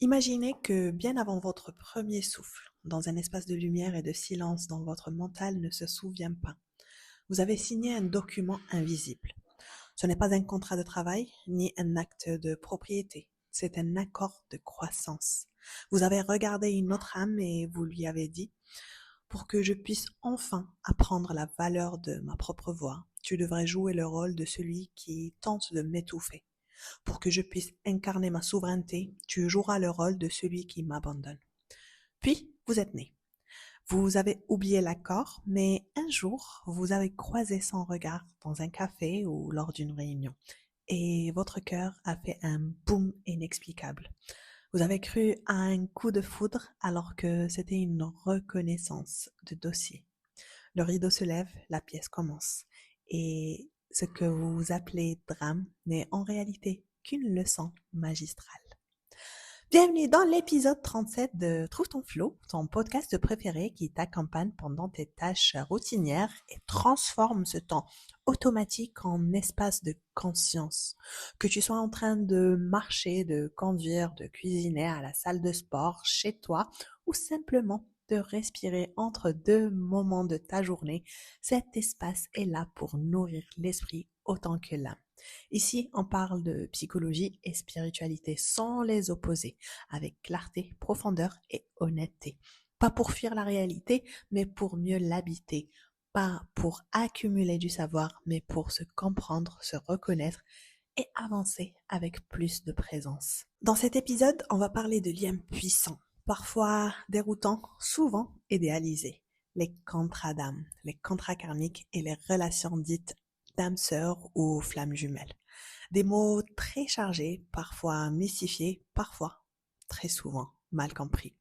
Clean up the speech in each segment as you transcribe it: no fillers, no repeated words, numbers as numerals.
Imaginez que bien avant votre premier souffle, dans un espace de lumière et de silence dont votre mental ne se souvient pas, vous avez signé un document invisible. Ce n'est pas un contrat de travail ni un acte de propriété, c'est un accord de croissance. Vous avez regardé une autre âme et vous lui avez dit, pour que je puisse enfin apprendre la valeur de ma propre voix, tu devrais jouer le rôle de celui qui tente de m'étouffer. Pour que je puisse incarner ma souveraineté, tu joueras le rôle de celui qui m'abandonne. Puis, vous êtes né. Vous avez oublié l'accord, mais un jour, vous avez croisé son regard dans un café ou lors d'une réunion. Et votre cœur a fait un boom inexplicable. Vous avez cru à un coup de foudre alors que c'était une reconnaissance de dossier. Le rideau se lève, la pièce commence. Et ce que vous appelez drame n'est en réalité qu'une leçon magistrale. Bienvenue dans l'épisode 37 de Trouve ton flow, ton podcast préféré qui t'accompagne pendant tes tâches routinières et transforme ce temps automatique en espace de conscience. Que tu sois en train de marcher, de conduire, de cuisiner à la salle de sport, chez toi ou simplement de respirer entre deux moments de ta journée, cet espace est là pour nourrir l'esprit autant que l'âme. Ici, on parle de psychologie et spiritualité sans les opposer, avec clarté, profondeur et honnêteté. Pas pour fuir la réalité, mais pour mieux l'habiter. Pas pour accumuler du savoir, mais pour se comprendre, se reconnaître et avancer avec plus de présence. Dans cet épisode, on va parler de liens puissants, parfois déroutants, souvent idéalisés. Les contrats d'âme, les contrats karmiques et les relations dites d'âme sœur ou flammes jumelles. Des mots très chargés, parfois mystifiés, parfois, très souvent, mal compris.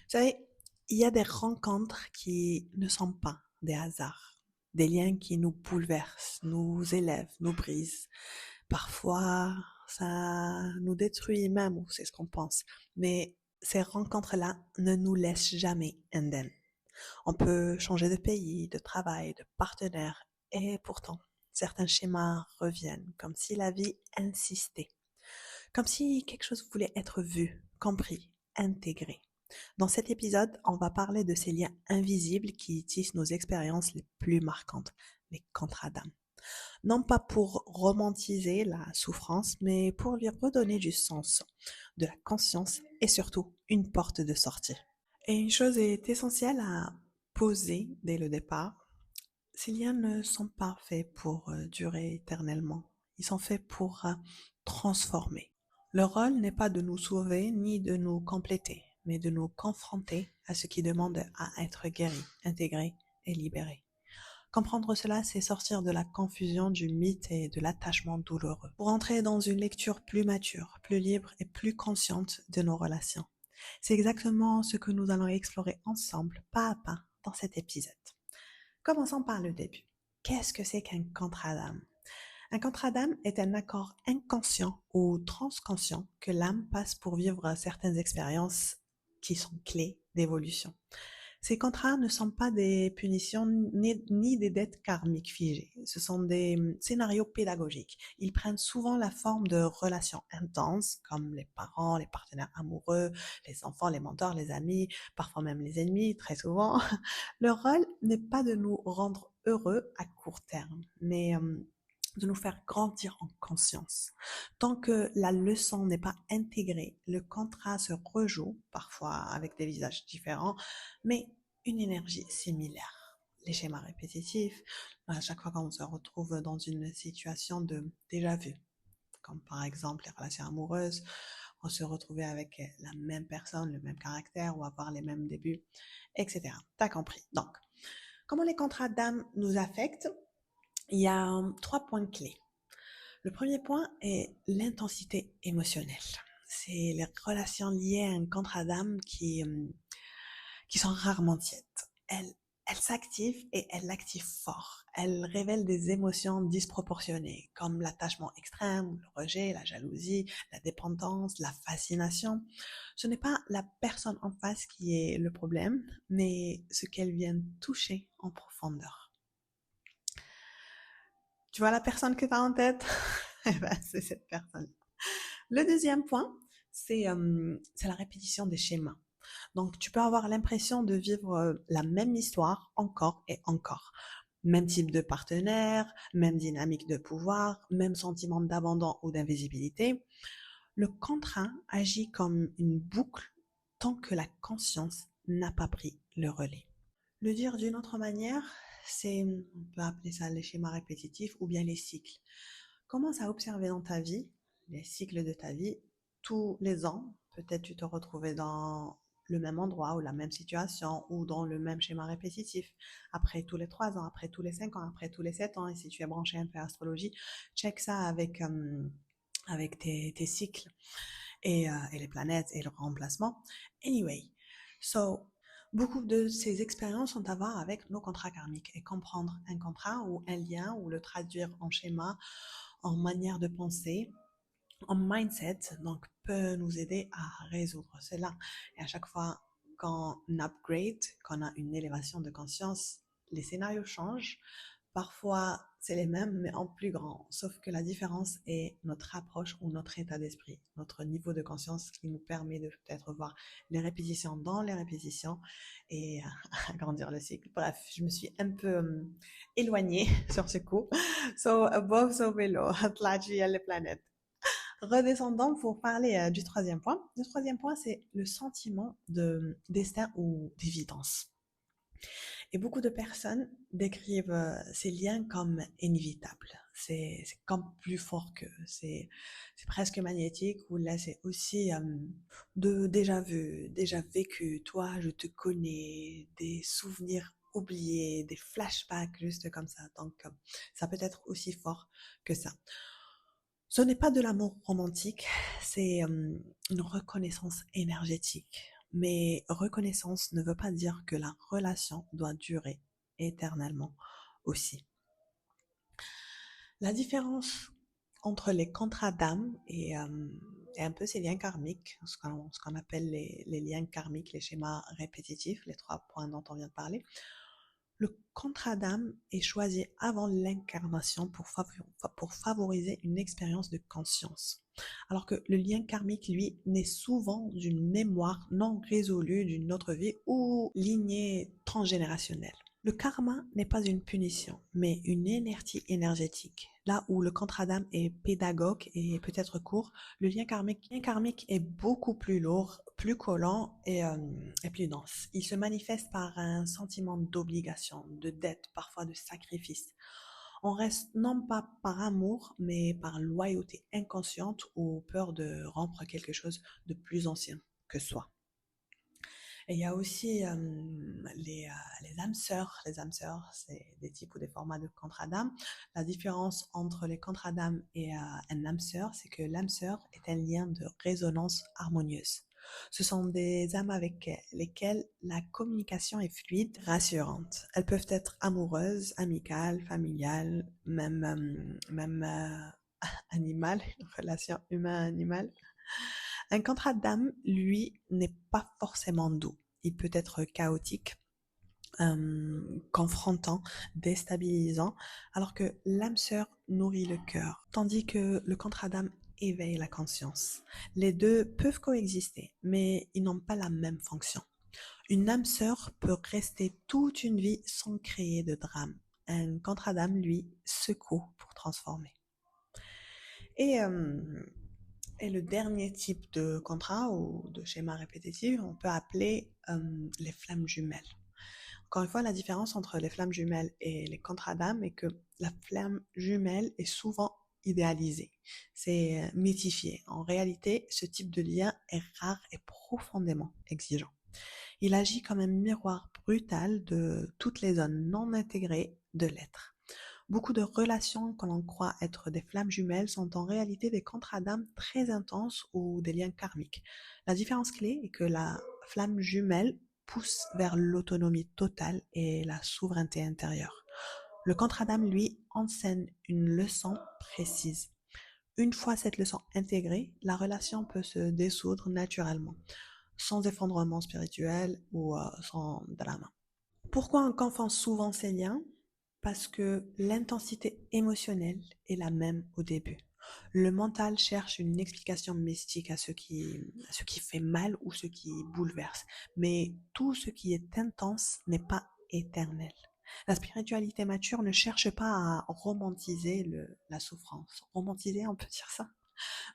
Vous savez, il y a des rencontres qui ne sont pas des hasards, des liens qui nous bouleversent, nous élèvent, nous brisent. Parfois, ça nous détruit même, ou c'est ce qu'on pense. Mais ces rencontres-là ne nous laissent jamais indemnes. On peut changer de pays, de travail, de partenaire, et pourtant, certains schémas reviennent, comme si la vie insistait, comme si quelque chose voulait être vu, compris, intégré. Dans cet épisode, on va parler de ces liens invisibles qui tissent nos expériences les plus marquantes, les contrats d'âme. Non pas pour romantiser la souffrance, mais pour lui redonner du sens, de la conscience et surtout une porte de sortie. Et une chose est essentielle à poser dès le départ. Ces liens ne sont pas faits pour durer éternellement. Ils sont faits pour transformer. Le rôle n'est pas de nous sauver ni de nous compléter, mais de nous confronter à ce qui demande à être guéri, intégré et libéré. Comprendre cela, c'est sortir de la confusion du mythe et de l'attachement douloureux, pour entrer dans une lecture plus mature, plus libre et plus consciente de nos relations. C'est exactement ce que nous allons explorer ensemble, pas à pas, dans cet épisode. Commençons par le début. Qu'est-ce que c'est qu'un contrat d'âme? Un contrat d'âme est un accord inconscient ou transconscient que l'âme passe pour vivre certaines expériences qui sont clés d'évolution. Ces contrats ne sont pas des punitions ni des dettes karmiques figées. Ce sont des scénarios pédagogiques. Ils prennent souvent la forme de relations intenses, comme les parents, les partenaires amoureux, les enfants, les mentors, les amis, parfois même les ennemis, très souvent. Leur rôle n'est pas de nous rendre heureux à court terme, mais de nous faire grandir en conscience. Tant que la leçon n'est pas intégrée, le contrat se rejoue, parfois avec des visages différents, mais une énergie similaire. Les schémas répétitifs, à chaque fois qu'on se retrouve dans une situation de déjà vu, comme par exemple les relations amoureuses, on se retrouvait avec la même personne, le même caractère, ou avoir les mêmes débuts, etc. T'as compris. Donc, comment les contrats d'âme nous affectent? Il y a 3 points clés. Le premier point est l'intensité émotionnelle. C'est les relations liées à un contrat d'âme qui sont rarement tièdes. Elles s'activent et elles l'activent fort. Elles révèlent des émotions disproportionnées, comme l'attachement extrême, le rejet, la jalousie, la dépendance, la fascination. Ce n'est pas la personne en face qui est le problème, mais ce qu'elle vient toucher en profondeur. Tu vois la personne que tu as en tête? Eh ben, c'est cette personne. Le deuxième point, c'est la répétition des schémas. Donc, tu peux avoir l'impression de vivre la même histoire encore et encore. Même type de partenaire, même dynamique de pouvoir, même sentiment d'abandon ou d'invisibilité. Le contraint agit comme une boucle tant que la conscience n'a pas pris le relais. Le dire d'une autre manière, on peut appeler ça les schémas répétitifs ou bien les cycles. Commence à observer dans ta vie, les cycles de ta vie, tous les ans. Peut-être tu te retrouvais dans le même endroit ou la même situation ou dans le même schéma répétitif. Après tous les 3 ans, après tous les 5 ans, après tous les 7 ans. Et si tu es branché un peu à astrologie, check ça avec tes cycles et les planètes et leur remplacement. Anyway, so beaucoup de ces expériences ont à voir avec nos contrats karmiques et comprendre un contrat ou un lien ou le traduire en schéma, en manière de penser, en mindset, donc peut nous aider à résoudre cela. Et à chaque fois qu'on upgrade, qu'on a une élévation de conscience, les scénarios changent. Parfois, c'est les mêmes, mais en plus grand. Sauf que la différence est notre approche ou notre état d'esprit, notre niveau de conscience qui nous permet de peut-être voir les répétitions dans les répétitions et agrandir le cycle. Bref, je me suis un peu éloignée sur ce coup. So, above, so below. طلعت فيا les planètes. Redescendons pour parler du troisième point. Le troisième point, c'est le sentiment de destin ou d'évidence. Et beaucoup de personnes décrivent ces liens comme inévitables. C'est comme plus fort qu'eux. C'est presque magnétique. Ou là, c'est aussi de déjà vu, déjà vécu. Toi, je te connais. Des souvenirs oubliés, des flashbacks juste comme ça. Donc, ça peut être aussi fort que ça. Ce n'est pas de l'amour romantique, c'est une reconnaissance énergétique. Mais reconnaissance ne veut pas dire que la relation doit durer éternellement aussi. La différence entre les contrats d'âme et un peu ces liens karmiques, ce qu'on appelle les liens karmiques, les schémas répétitifs, les 3 points dont on vient de parler, le contrat d'âme est choisi avant l'incarnation pour favoriser une expérience de conscience. Alors que le lien karmique, lui, naît souvent d'une mémoire non résolue d'une autre vie ou lignée transgénérationnelle. Le karma n'est pas une punition, mais une inertie énergétique. Là où le contrat d'âme est pédagogue et peut-être court, le lien karmique est beaucoup plus lourd, plus collant et plus dense. Il se manifeste par un sentiment d'obligation, de dette, parfois de sacrifice. On reste non pas par amour, mais par loyauté inconsciente ou peur de rompre quelque chose de plus ancien que soi. Et il y a aussi les âmes sœurs. Les âmes sœurs, c'est des types ou des formats de contrats d'âme. La différence entre les contrats d'âme et un âme sœur, c'est que l'âme sœur est un lien de résonance harmonieuse. Ce sont des âmes avec lesquelles la communication est fluide, rassurante. Elles peuvent être amoureuses, amicales, familiales, même animales, une relation humain-animal. Un contrat d'âme, lui, n'est pas forcément doux. Il peut être chaotique, confrontant, déstabilisant, alors que l'âme sœur nourrit le cœur, tandis que le contrat d'âme éveille la conscience. Les deux peuvent coexister, mais ils n'ont pas la même fonction. Une âme sœur peut rester toute une vie sans créer de drame. Un contrat d'âme, lui, secoue pour transformer. Et le dernier type de contrat ou de schéma répétitif, on peut appeler les flammes jumelles. Encore une fois, la différence entre les flammes jumelles et les contrats d'âme est que la flamme jumelle est souvent idéalisée. C'est mythifié. En réalité, ce type de lien est rare et profondément exigeant. Il agit comme un miroir brutal de toutes les zones non intégrées de l'être. Beaucoup de relations que l'on croit être des flammes jumelles sont en réalité des contrats d'âme très intenses ou des liens karmiques. La différence clé est que la flamme jumelle pousse vers l'autonomie totale et la souveraineté intérieure. Le contrat d'âme, lui, enseigne une leçon précise. Une fois cette leçon intégrée, la relation peut se dissoudre naturellement, sans effondrement spirituel ou sans drame. Pourquoi on confond souvent ces liens? Parce que l'intensité émotionnelle est la même au début. Le mental cherche une explication mystique à ce qui fait mal ou ce qui bouleverse. Mais tout ce qui est intense n'est pas éternel. La spiritualité mature ne cherche pas à romantiser la souffrance. Romantiser, on peut dire ça.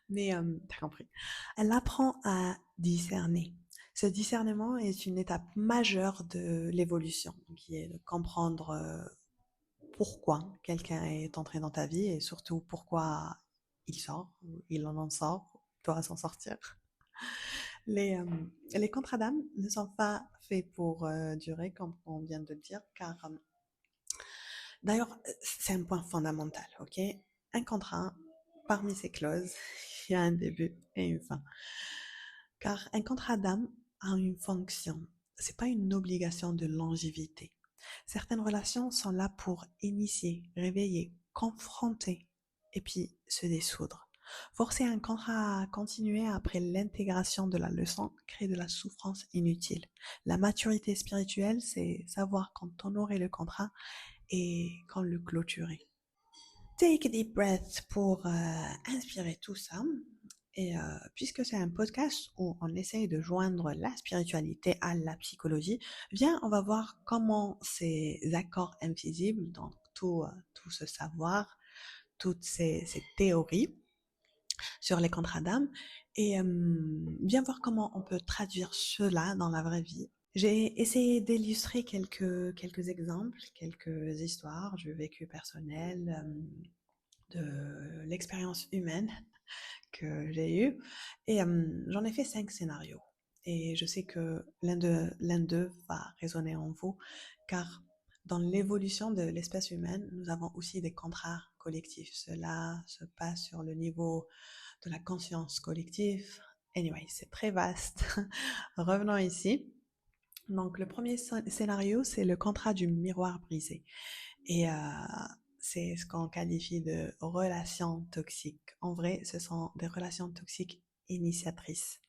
Mais t'as compris. Elle apprend à discerner. Ce discernement est une étape majeure de l'évolution, qui est de comprendre pourquoi quelqu'un est entré dans ta vie et surtout pourquoi il sort, ou il en sort, doit s'en sortir. Les, euh, les contrats d'âme ne sont pas faits pour durer, comme on vient de le dire, car d'ailleurs, c'est un point fondamental, ok? Un contrat, parmi ses clauses, il y a un début et une fin. Car un contrat d'âme a une fonction. C'est pas une obligation de longévité. Certaines relations sont là pour initier, réveiller, confronter et puis se dissoudre. Forcer un contrat à continuer après l'intégration de la leçon crée de la souffrance inutile. La maturité spirituelle, c'est savoir quand honorer le contrat et quand le clôturer. Take a deep breath pour inspirer tout ça. Et puisque c'est un podcast où on essaye de joindre la spiritualité à la psychologie, viens, on va voir comment ces accords invisibles, donc tout ce savoir, toutes ces théories sur les contrats d'âme, et viens voir comment on peut traduire cela dans la vraie vie. J'ai essayé d'illustrer quelques exemples, quelques histoires du vécu personnel, de l'expérience humaine que j'ai eu. Et j'en ai fait 5 scénarios. Et je sais que l'un d'eux va résonner en vous, car dans l'évolution de l'espèce humaine, nous avons aussi des contrats collectifs. Cela se passe sur le niveau de la conscience collective. Anyway, c'est très vaste. Revenons ici. Donc, le premier scénario, c'est le contrat du miroir brisé. Et c'est ce qu'on qualifie de relations toxiques. En vrai, ce sont des relations toxiques initiatrices.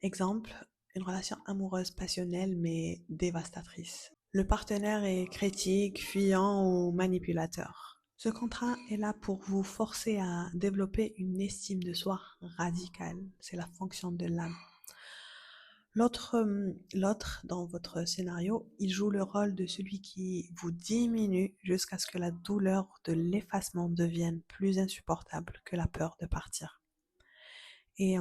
Exemple, une relation amoureuse passionnelle mais dévastatrice. Le partenaire est critique, fuyant ou manipulateur. Ce contrat est là pour vous forcer à développer une estime de soi radicale. C'est la fonction de l'âme. L'autre, dans votre scénario, il joue le rôle de celui qui vous diminue jusqu'à ce que la douleur de l'effacement devienne plus insupportable que la peur de partir. Et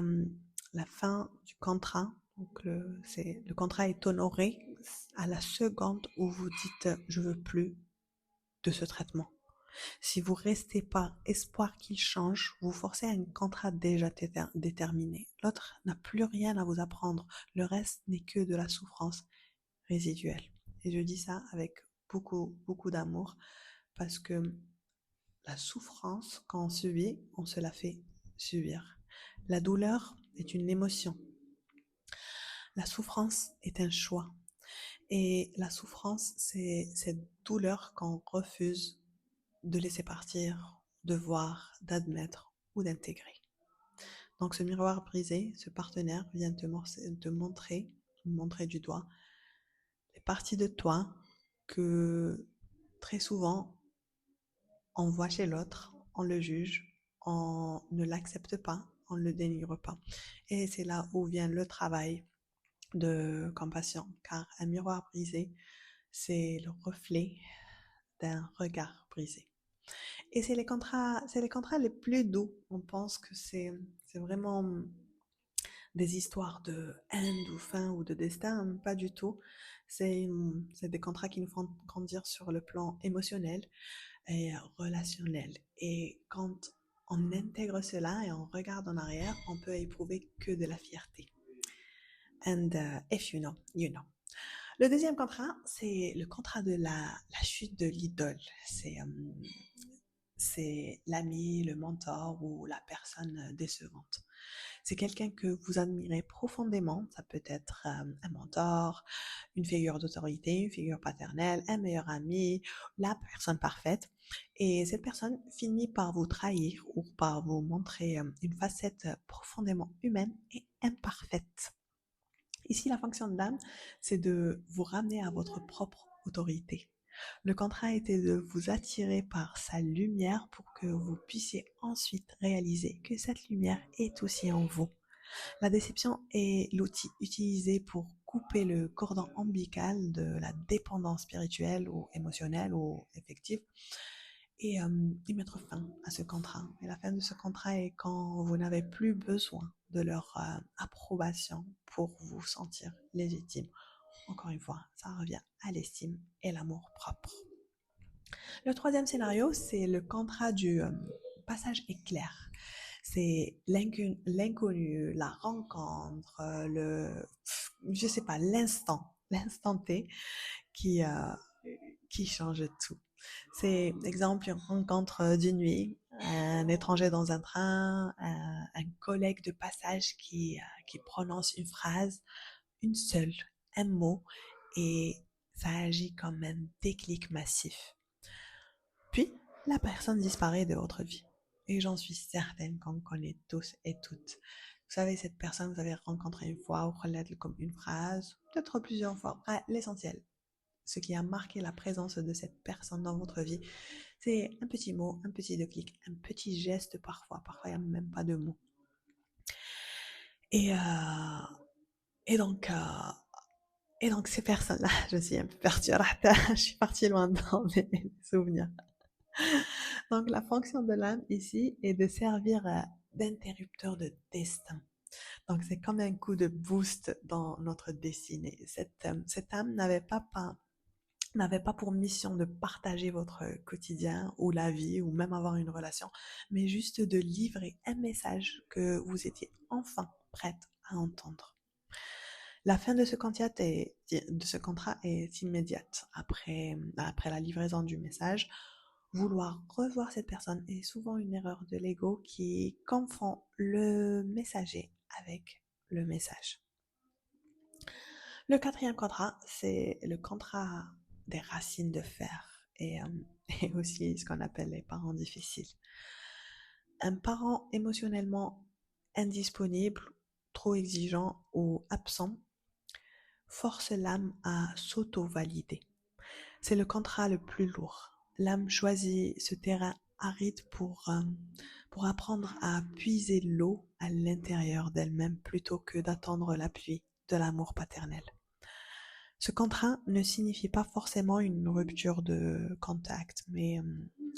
la fin du contrat, donc le contrat est honoré à la seconde où vous dites « je veux plus de ce traitement ». Si vous restez pas espoir qu'il change, vous forcez un contrat déjà déterminé. L'autre n'a plus rien à vous apprendre. Le reste n'est que de la souffrance résiduelle. Et je dis ça avec beaucoup d'amour parce que la souffrance, quand on subit, on se la fait subir. La douleur est une émotion. La souffrance est un choix. Et la souffrance, c'est cette douleur qu'on refuse de laisser partir, de voir, d'admettre ou d'intégrer. Donc ce miroir brisé, ce partenaire vient te montrer du doigt les parties de toi que très souvent on voit chez l'autre, on le juge, on ne l'accepte pas, on ne le dénigre pas. Et c'est là où vient le travail de compassion, car un miroir brisé, c'est le reflet d'un regard brisé. Et c'est les contrats les plus doux. On pense que c'est vraiment des histoires de end ou fin ou de destin, pas du tout. C'est des contrats qui nous font grandir sur le plan émotionnel et relationnel. Et quand on intègre cela et on regarde en arrière, on peut éprouver que de la fierté. And if you know, you know. Le deuxième contrat, c'est le contrat de la chute de l'idole. C'est l'ami, le mentor ou la personne décevante. C'est quelqu'un que vous admirez profondément. Ça peut être un mentor, une figure d'autorité, une figure paternelle, un meilleur ami, la personne parfaite. Et cette personne finit par vous trahir ou par vous montrer une facette profondément humaine et imparfaite. Ici, la fonction de l'âme, c'est de vous ramener à votre propre autorité. Le contrat était de vous attirer par sa lumière pour que vous puissiez ensuite réaliser que cette lumière est aussi en vous. La déception est l'outil utilisé pour couper le cordon ombilical de la dépendance spirituelle ou émotionnelle ou affective et mettre fin à ce contrat. Et la fin de ce contrat est quand vous n'avez plus besoin de leur approbation pour vous sentir légitime. Encore une fois, ça revient à l'estime et l'amour propre. Le troisième scénario, c'est le contrat du passage éclair. C'est l'inconnu, la rencontre, je sais pas, l'instant T qui, euh, qui change tout. C'est, exemple, une rencontre d'une nuit, un étranger dans un train, un collègue de passage qui prononce une phrase, une seule, un mot, et ça agit comme un déclic massif. Puis, la personne disparaît de votre vie. Et j'en suis certaine qu'on connaît tous et toutes. Vous savez, cette personne que vous avez rencontrée une fois, ou relate comme une phrase, peut-être plusieurs fois. L'essentiel, ce qui a marqué la présence de cette personne dans votre vie, c'est un petit mot, un petit déclic, un petit geste parfois. Parfois, il n'y a même pas de mots. Et, euh, et donc, euh, et donc ces personnes-là, je suis un peu perdue, je suis partie loin dans mes souvenirs. Donc, la fonction de l'âme ici est de servir d'interrupteur de destin. Donc, c'est comme un coup de boost dans notre destinée. Cette âme n'avait pas pour mission de partager votre quotidien ou la vie ou même avoir une relation, mais juste de livrer un message que vous étiez enfin prête à entendre. La fin de ce contrat est immédiate. Après la livraison du message, vouloir revoir cette personne est souvent une erreur de l'ego qui confond le messager avec le message. Le quatrième contrat, c'est le contrat des racines de fer et aussi ce qu'on appelle les parents difficiles. Un parent émotionnellement indisponible, trop exigeant ou absent force l'âme à s'auto-valider. C'est le contrat le plus lourd. L'âme choisit ce terrain aride pour apprendre à puiser l'eau à l'intérieur d'elle-même plutôt que d'attendre l'appui de l'amour paternel. Ce contrat ne signifie pas forcément une rupture de contact, mais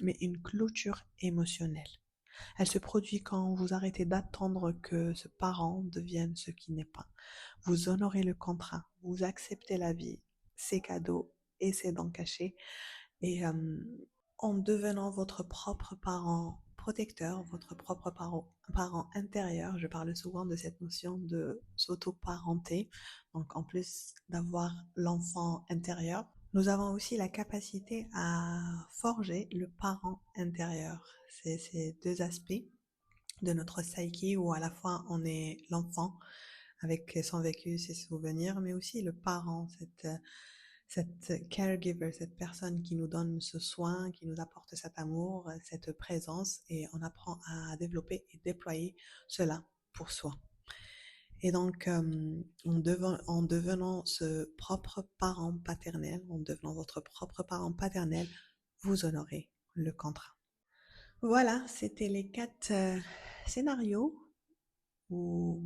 une clôture émotionnelle. Elle se produit quand vous arrêtez d'attendre que ce parent devienne ce qui n'est pas. Vous honorez le contrat, vous acceptez la vie, ses cadeaux et ses dents cachées, et en devenant votre propre parent protecteur, votre propre parent intérieur, je parle souvent de cette notion de s'auto-parenter, donc en plus d'avoir l'enfant intérieur, nous avons aussi la capacité à forger le parent intérieur. C'est ces deux aspects de notre psyché où à la fois on est l'enfant avec son vécu, ses souvenirs, mais aussi le parent, cette caregiver, cette personne qui nous donne ce soin, qui nous apporte cet amour, cette présence, et on apprend à développer et déployer cela pour soi. Et donc, en devenant ce propre parent paternel, en devenant votre propre parent paternel, vous honorez le contrat. Voilà, c'était les 4 scénarios où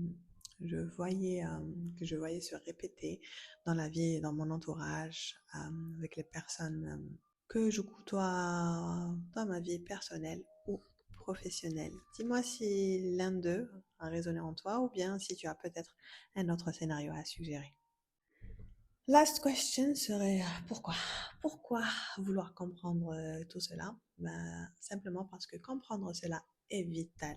que je voyais se répéter dans la vie et dans mon entourage, avec les personnes que je côtoie dans ma vie personnelle ou professionnelle. Dis-moi si l'un d'eux a résonné en toi ou bien si tu as peut-être un autre scénario à suggérer. Last question serait pourquoi? Pourquoi vouloir comprendre tout cela? Simplement parce que comprendre cela est vital.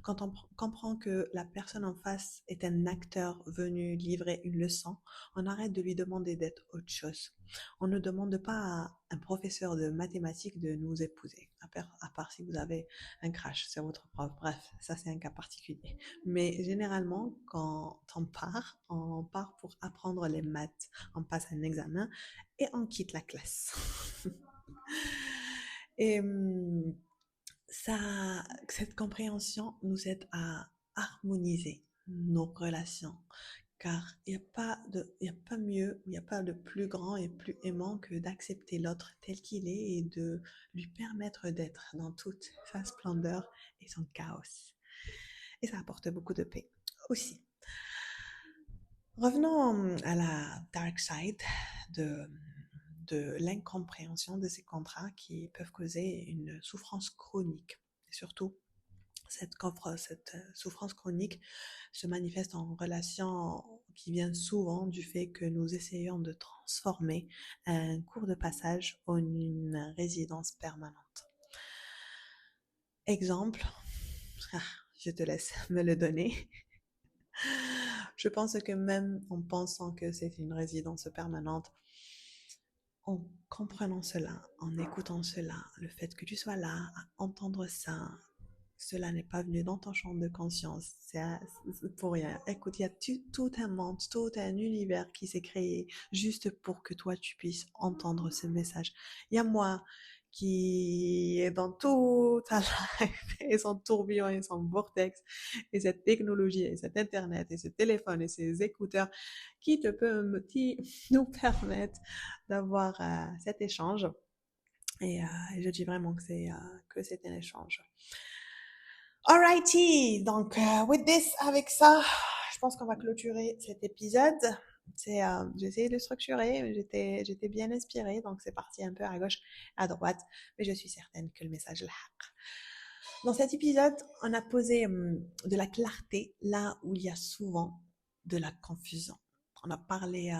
Quand on comprend que la personne en face est un acteur venu livrer une leçon, on arrête de lui demander d'être autre chose. On ne demande pas à un professeur de mathématiques de nous épouser, à part si vous avez un crash sur votre prof. Bref, ça c'est un cas particulier. Mais généralement, quand on part pour apprendre les maths. On passe un examen et on quitte la classe. Et cette compréhension nous aide à harmoniser nos relations, car il n'y a pas mieux, il n'y a pas de plus grand et plus aimant que d'accepter l'autre tel qu'il est et de lui permettre d'être dans toute sa splendeur et son chaos. Et ça apporte beaucoup de paix aussi. Revenons à la dark side de l'incompréhension de ces contrats qui peuvent causer une souffrance chronique. Et surtout, cette souffrance chronique se manifeste en relation qui vient souvent du fait que nous essayons de transformer un cours de passage en une résidence permanente. Exemple, je te laisse me le donner. Je pense que même en pensant que c'est une résidence permanente, en comprenant cela, en écoutant cela, le fait que tu sois là à entendre ça, cela n'est pas venu dans ton champ de conscience, c'est pour rien. Écoute, il y a tout un monde, tout un univers qui s'est créé juste pour que toi tu puisses entendre ce message. Il y a moi qui est dans toute sa life et son tourbillon et son vortex et cette technologie et cet internet et ce téléphone et ces écouteurs qui nous permettent d'avoir cet échange. Et je dis vraiment que c'est un échange. Alrighty, donc with this, avec ça, je pense qu'on va clôturer cet épisode. J'ai essayé de structurer, mais j'étais bien inspirée, donc c'est parti un peu à gauche, à droite, mais je suis certaine que le message est le haq. Dans cet épisode, on a posé de la clarté là où il y a souvent de la confusion. On a parlé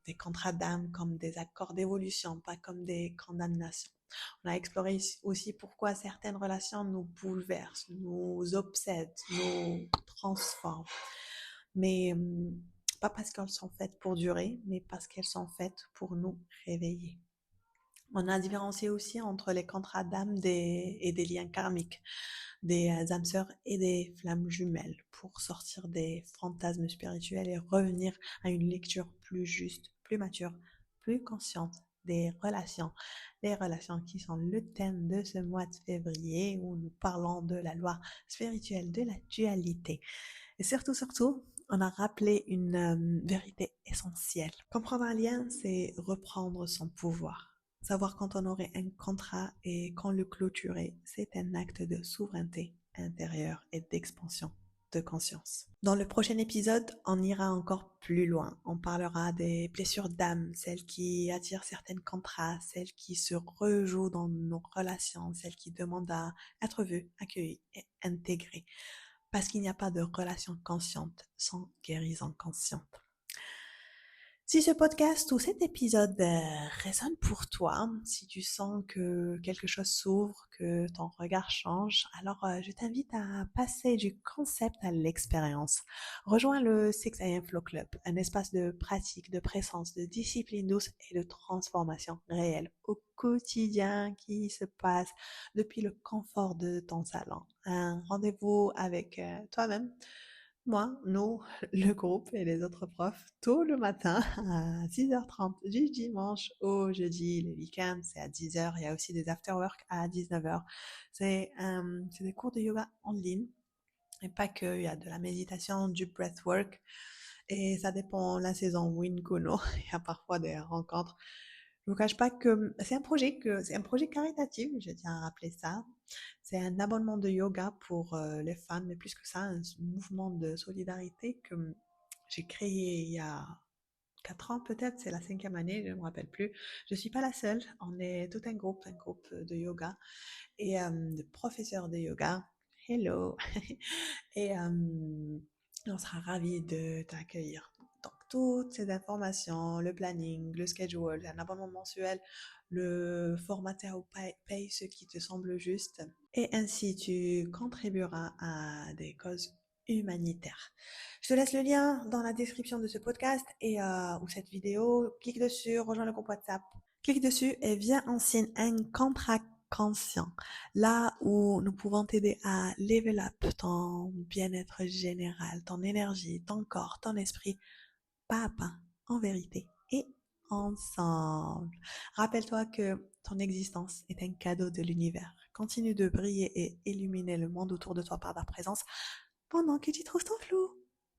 des contrats d'âme comme des accords d'évolution, pas comme des condamnations. On a exploré aussi pourquoi certaines relations nous bouleversent, nous obsèdent, nous transforment. Mais pas parce qu'elles sont faites pour durer, mais parce qu'elles sont faites pour nous réveiller. On a différencié aussi entre les contrats d'âme et des liens karmiques, des âmes sœurs et des flammes jumelles pour sortir des fantasmes spirituels et revenir à une lecture plus juste, plus mature, plus consciente des relations. Les relations qui sont le thème de ce mois de février où nous parlons de la loi spirituelle de la dualité. Et surtout, on a rappelé une vérité essentielle. Comprendre un lien, c'est reprendre son pouvoir. Savoir quand on aurait un contrat et quand le clôturer, c'est un acte de souveraineté intérieure et d'expansion de conscience. Dans le prochain épisode, on ira encore plus loin. On parlera des blessures d'âme, celles qui attirent certains contrats, celles qui se rejouent dans nos relations, celles qui demandent à être vues, accueillies et intégrées. Parce qu'il n'y a pas de relation consciente sans guérison consciente. Si ce podcast ou cet épisode résonne pour toi, si tu sens que quelque chose s'ouvre, que ton regard change, alors je t'invite à passer du concept à l'expérience. Rejoins le 6am Flow Club, un espace de pratique, de présence, de discipline douce et de transformation réelle au quotidien qui se passe depuis le confort de ton salon. Un rendez-vous avec toi-même. Moi, nous, le groupe et les autres profs, tôt le matin à 6h30 du dimanche au jeudi. Les week-ends, c'est à 10h. Il y a aussi des after-work à 19h. C'est des cours de yoga en ligne. Et pas que, il y a de la méditation, du breathwork. Et ça dépend la saison Win Kuno. Il y a parfois des rencontres. Je vous cache pas que c'est un projet caritatif, je tiens à rappeler ça. C'est un abonnement de yoga pour les femmes, mais plus que ça, un mouvement de solidarité que j'ai créé il y a 4 ans peut-être, c'est la 5e année, je ne me rappelle plus. Je suis pas la seule, on est tout un groupe de yoga et de professeurs de yoga. Hello! Et on sera ravis de t'accueillir. Donc, toutes ces informations, le planning, le schedule, un abonnement mensuel, le formateur ou paye ce qui te semble juste. Et ainsi, tu contribueras à des causes humanitaires. Je te laisse le lien dans la description de ce podcast ou cette vidéo. Clique dessus, rejoins le groupe WhatsApp. Clique dessus et viens en signe un contrat conscient, là où nous pouvons t'aider à level up ton bien-être général, ton énergie, ton corps, ton esprit, pas à pas, en vérité et ensemble. Rappelle-toi que ton existence est un cadeau de l'univers. Continue de briller et illuminer le monde autour de toi par ta présence pendant que tu trouves ton flou.